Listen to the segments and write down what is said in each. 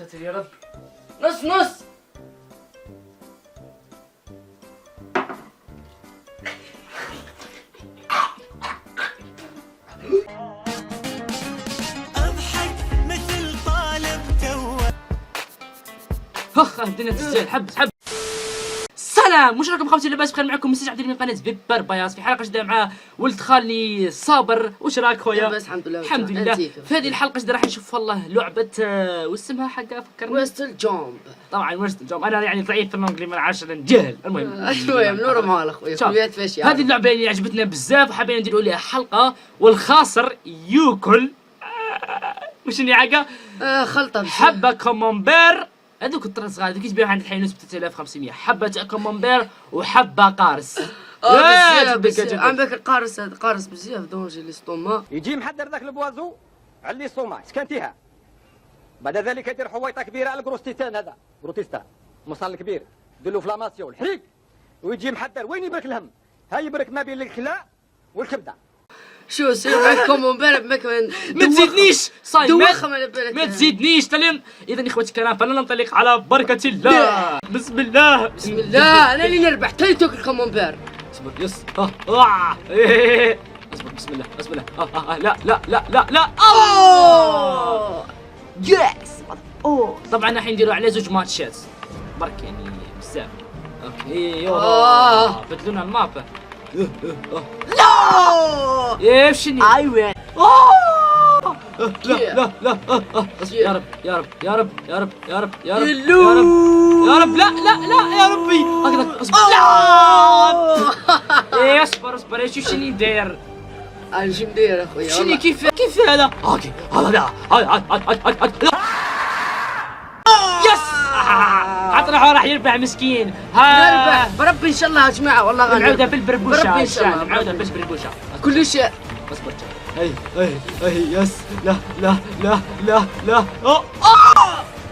ساتر يا رب. نص نص. اخ الدنيا تسجل. حب سلام، مش رقم 5 لاباس بخير معكم مستر عبد من قناه فيبر باياس في حلقه جديده مع ولد خالي صابر. واش راك خويا؟ بس الحمد لله. الحمد لله. في هذه الحلقه جديده راح نشوف والله لعبه واسمها حقها فكرني. ويستل جامب. طبعا ويستل جامب. انا يعني ضعيف في الانجليزي من 10 جهل. المهم المهم نور مال اخويا خويات فاش هذه اللعبه اللي عجبتنا بزاف وحابين نديروا لها حلقه والخاسر ياكل وش اللي عقا خلطه حبه كومونبير. هذوك الطرز صغار هذوك يبيعوا عند الحين نسبة 3500 حبة كومونبير وحبة قارص. عندك القارص هذا قارص بزاف دونجي ليستوما. يجي محضر ذاك البوازو على ليستوما سكنتيها. بعد ذلك يدير حويطه كبيره على الكروستيتان هذا بروتيستا المصال الكبير دير له فلاماسيون الحريق ويجي محضر وين يبرك الهم. ها يبرك ما بين الكلى والكبده. شو سير معك كومونبير ما تزيدنيش صاي ما تزيدنيش تلين. اذا اخوتي الكرام فلننطلق على بركه الله. بسم الله بسم الله. انا اللي نربح تلتوك الكومونبير. اصبر يس اصبر بسم الله بسم الله. لا لا لا لا لا. يس. طبعا راح نديروا عليه زوج ماتشات برك يعني بزاف. اوكي بدلونا الماب. لا ايه شنو ايوه لا لا يا رب يا رب يا رب يا رب يا رب يا رب يا رب لا لا لا يا ربي هكذا اصبر. لا اصبر اصبر ايش شنو ندير؟ انا شو ندير اخويا؟ شنو كيف هذا؟ اوكي هذا لا يس عطنا راح يربح مسكين. نربح بربي ان شاء الله يا جماعه والله غالي. معوده بالبربوشه بربي ان شاء الله. معوده بالبربوشه كل شيء. اصبر اي يس لا لا لا لا لا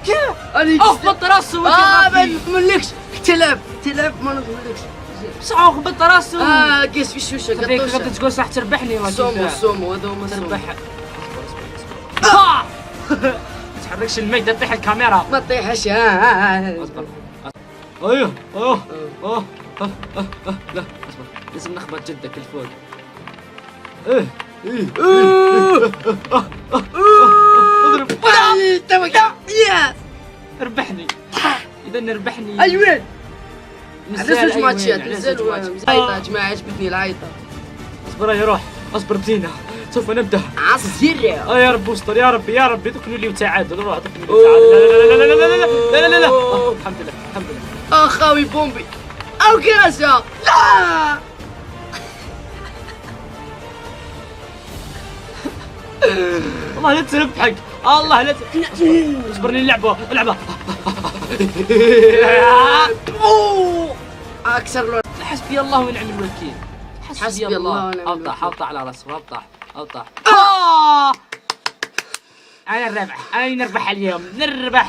كيف انا خبط راسه ما نضمنلكش. تلعب ما نضمنلكش. صعو خبط راسه. قيس في الشوشه قدرت تقول صح تربحني ولا سومو هذا هما تربح. اصبر تحركش الميدة تطيح الكاميرا. ما تطيحش. اصبر ايوه لا اصبر لازم نخبط جدك الفوق. اضرب يا ربحني. اذا ربحني. ايوه نزل زوج ماتشات نزل عيطه يا جماعه عجبتني العيطه. اصبر يا روح اصبر بدينا سوف نبدا. عصير يا رب استر يا ربي يا ربي ذكروا لي وتعادل. روح ذكروا لي وتعادل. لا لا لا لا لا لا لا لا لا. الحمد لله الحمد لله. اخاوي بومبي او كاسه. لا والله لا تربحك الله لا اصبرني اللعبه اكسر له. حسبي الله ونعم الوكيل. حسبي الله ونعم الوكيل. اوطح على راسه اوطح. انا نربح اليوم نربح.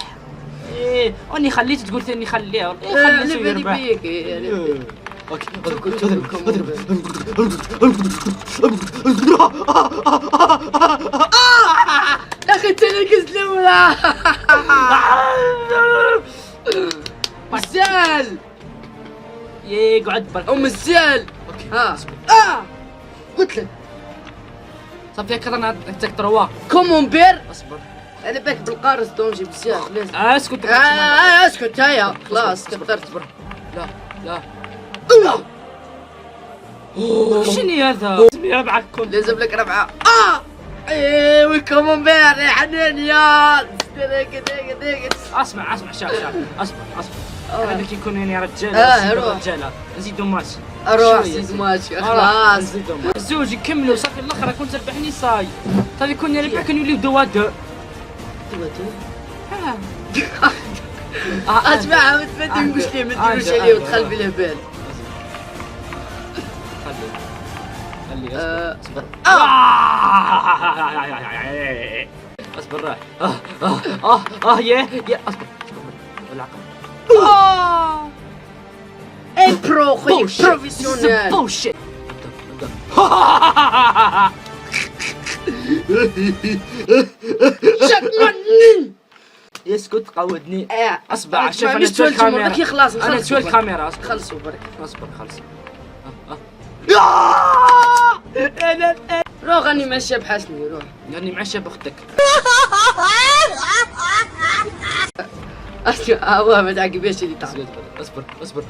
ايه واني خليته تقول اني خليه خليته يربح. اوكي يا اخي تنقز الاولى. الزال يقعد برك الزال. ها قلت لك صافي هكذا نعطيك تروا كومونبير. اصبر انا باك بالقارص دونجي بزاف لازم. اسكت اسكت هيا خلاص كثرت. لا لا شنو هذا؟ معكم لازم لك ربعه. ايوه كومونبير يا حنين يا اسمع شاف اصبر هذاك يكون يعني رجال. رجاله نزيدوا ماتش. اروح نزيد ماتش خلاص نزيدوا زوج يكملوا صافي الاخر كنت تربحني صاي صافي كون يربح كان يوليو دوا اسمع ما تديروش ليه وتخل في الهبال. خلي اصبر اصبر يا اصبر العقل. اي برو خويا بروفيسيونيل. بوشيت. شكرا. يسكت قودني. ايه اصبع شوف انا مش تشوي تولد الكاميرا. مرك خلاص انا تشوي الكاميرا. اصبر خلصوا برك. اصبر خلص. روح غني مع الشاب حسني روح. يعني معشى باختك. الله ما تعقبيش اللي تعمل. اصبر.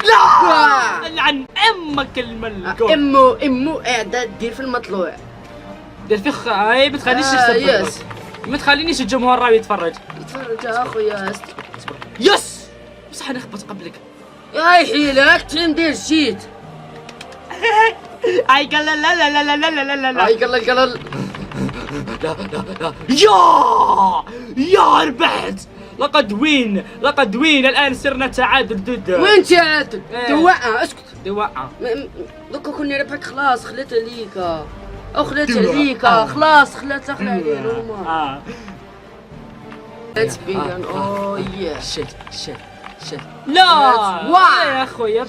لا لعن امك الملكوت. امو قاعده تدير في المطلوع. دير فيك اي ما تخلينيش يس ما تخلينيش الجمهور راهي يتفرج. يتفرج يا اخويا. يس بصح نخبط قبلك. يا حيلك تندير جيت. اي قال لا هاي قلل لا يا ربحت. لقد وين الان صرنا تعادل ضد وين تعادل؟ إيه. توقع اسكت. دوقع. دوكا كنا ربحك خلاص خليتها ليكا او خليتها ليكا خلاص خليتها ليكا. Let's begin. Oh yeah. شل لا Let's يا اخويا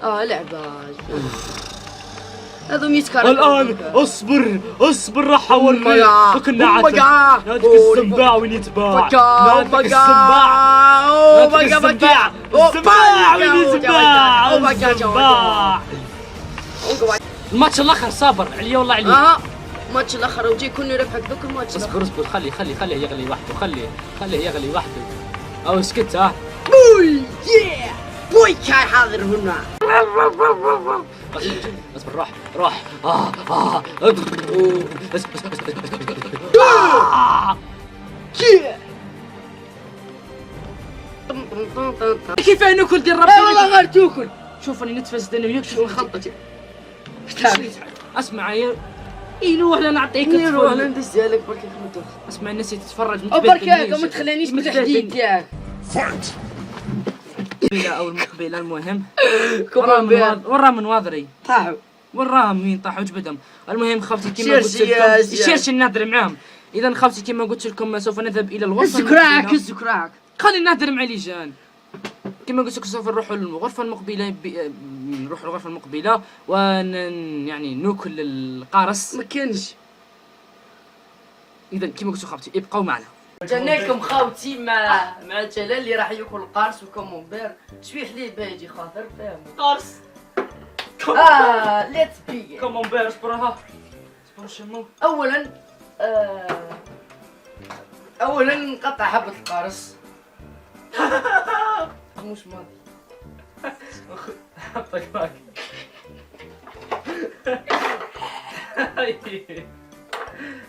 لعبة هذوم يتكرروا الان اصبر راح اوريك كنا ناديك السنباع وين يتباع. ناديك السنباع وين يتباع. الماتش الاخر صابر عليا والله عليك. الماتش الاخر وجي كوني ربحك دوك الماتش. اصبر خليه يغلي وحده. خليه يغلي وحده او اسكت. بوي كاي حاضر هنا. اصبر روح كيف ناكل ديال ربي والله غير تاكل. شوف راني نتفزت انا وياك شنو خلطتي. اسمع يلوح انا نعطيك نروح ندز لك برك خمتو. اسمع الناس تتفرج برك ما تخلينيش بالتحديد تاعك. المقبله المهم كومان ورا من واضري طاحوا وراهم وين طاحوا جبدهم. المهم خوتي كيما قلت لكم الشيرش نهضر معاهم. اذا خوتي كيما قلت لكم سوف نذهب الى الغرفه. الزكراك خلينا نهضر مع ليجان. كما قلت لكم سوف نروحوا للغرفه المقبله نروحوا للغرفه المقبله يعني ناكل القارص. ما كانش. اذا كما قلت خوتي ابقوا معنا. جنيكم خوتي مع جلال اللي راح ياكل القارص وكمونبير شويه حليب يجي خاطر فاهم قارص ليتس بي كمونبير. اصبر شمو. اولا نقطع حبه القارص. مش ماضي حطك معك.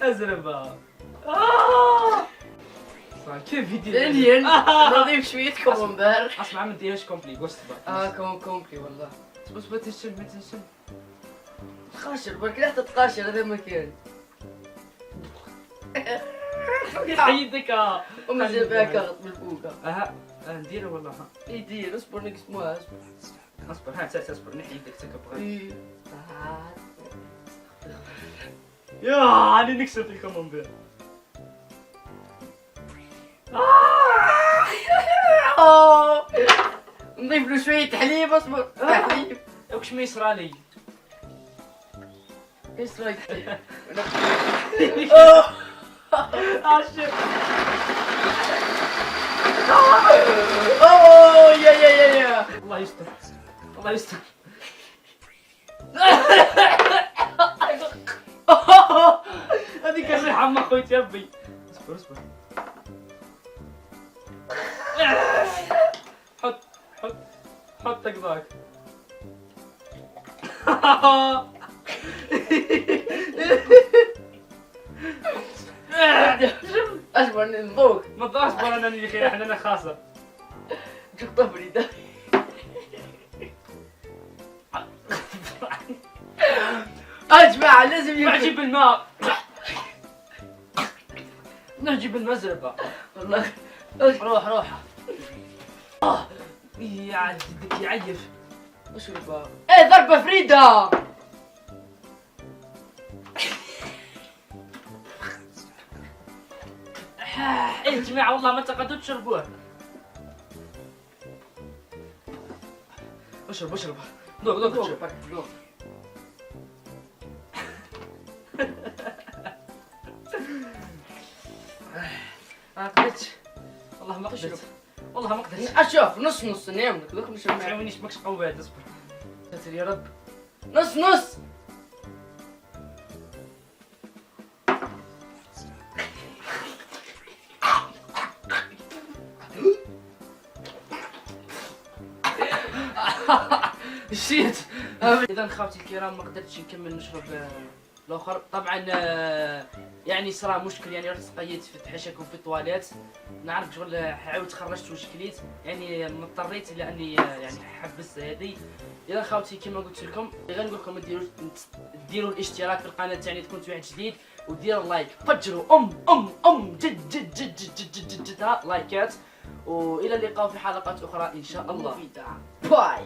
ازربها كيف يدير ثانيا نضيف شويه كمونبير. اسمع ما نديرهاش كومبلي قص كومبلي والله. بس ما تنشم تقاشر برك لا تتقاشر هذا مكان. حيدك ومازال بها كاغط بالفوقه. نديرها والله. يدير اصبر نقسموها اصبر اصبر نحي يدك تكبر. يا علي نكسر الكمونبير. نضيف له شويه حليب. اصبر حليب وش ما يصرى لي. ايش رايك؟ يا الله يستر هذيك الريحه ما خويت يا ابي. اصبر حط ذاك. اصبر نذوق. ما اصبر انا اللي خير انا خاصه. شوف طفري ده. اجمع لازم نعجب الماء. نعجب المزربه والله. روح يا بدك يعيف. اشربها. ضربه فريده. يا جماعه والله ما تقعدوا تشربوه. اشرب ذوق. ما قدرتش والله ما قدرت والله ما قدرتش. اشوف نص نص نعم دوك ما تعاونيش ماكش قوي هذا اصبر. ساتر يا رب. نص نص. شيت. اذا خواتي الكرام ما قدرتش نكمل نشرب الاخر طبعا. يعني صرا مشكل، يعني رحت سقيت في الحشاكم في الطواليت، نعرف شغل عاودت خرجت وشكليت، يعني اضطريت الى اني يعني حبست هذه. اذا خواتي كما قلت لكم غير نقول لكم ديروا الاشتراك في القناه تاعي تكون واحد جديد، وديروا اللايك، فجروا جد جد جد جد جد جد لايكات، والى اللقاء في حلقات اخرى ان شاء الله. باي.